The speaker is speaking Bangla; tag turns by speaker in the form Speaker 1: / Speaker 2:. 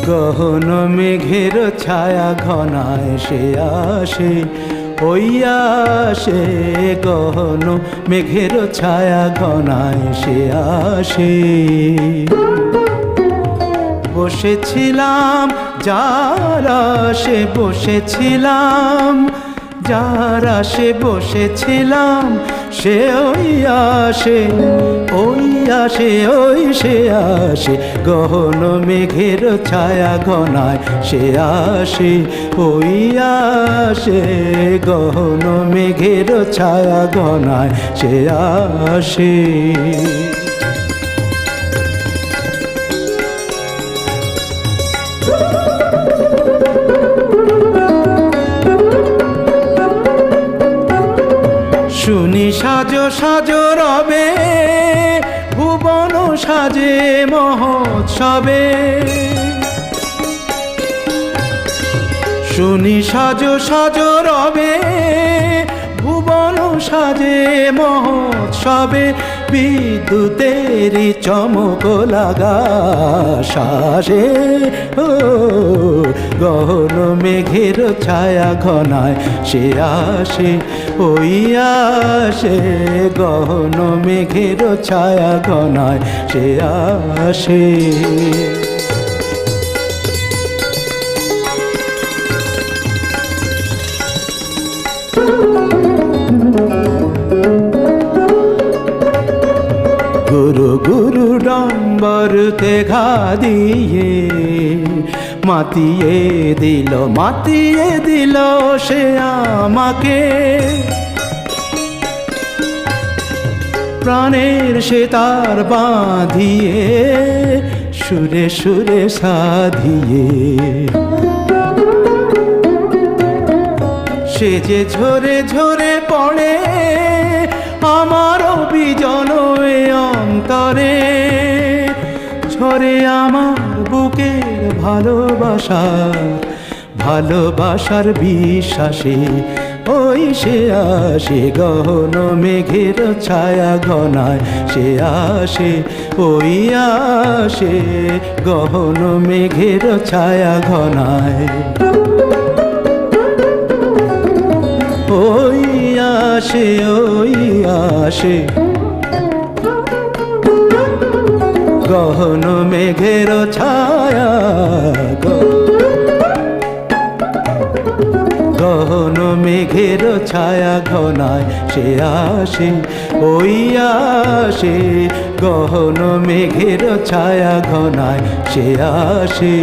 Speaker 1: গহন মেঘের ছায়া ঘনায় সে আসে, ওই আসে। গহন মেঘের ছায়া ঘনায় সে আসে। বসেছিলাম যার আশে বসেছিলাম, যার আশে বসেছিলাম সে ওই আসে, ওই আসে, ওই সে আসে। গহন মেঘের ছায়া ঘনায় সে আসে, ওই আসে। গহন মেঘের ছায়া ঘনায় সে আসে। শুনি সাজো সাজো রবে, ভুবন সাজে মহোৎসবে। শুনি সাজো সাজো রবে, ভুবন সাজে মহোৎসবে। বিদ্যুতেরই চমক লাগা শ্বাসে, ও গহন মেঘের ছায়া ঘনায় সে আসে, ওই আসে। গহন মেঘের ছায়া ঘনায় সে আসে। গুরু গুরু ডম্বরতে ঘা দিয়ে মাতিয়ে দিল সে আমাকে। প্রাণের সে তার বাঁধিয়ে সুরে সুরে সাধিয়ে। সে যে ঝরে ঝরে পড়ে আমার বিজন অন্তরে। ঝরে আমার বুকের ভালোবাসার বিশ্বাসে, ওই সে আসে। গহন মেঘের ছায়া ঘনায় সে আসে, ওই আসে। গহন মেঘের ছায়া ঘনায় ওই আসে, ওই আসে। গহন মেঘের ছায়া, গহন মেঘের ছায়া ঘনায় সে আসে, ওই আসে। গহন মেঘের ছায়া ঘনায় সে আসে।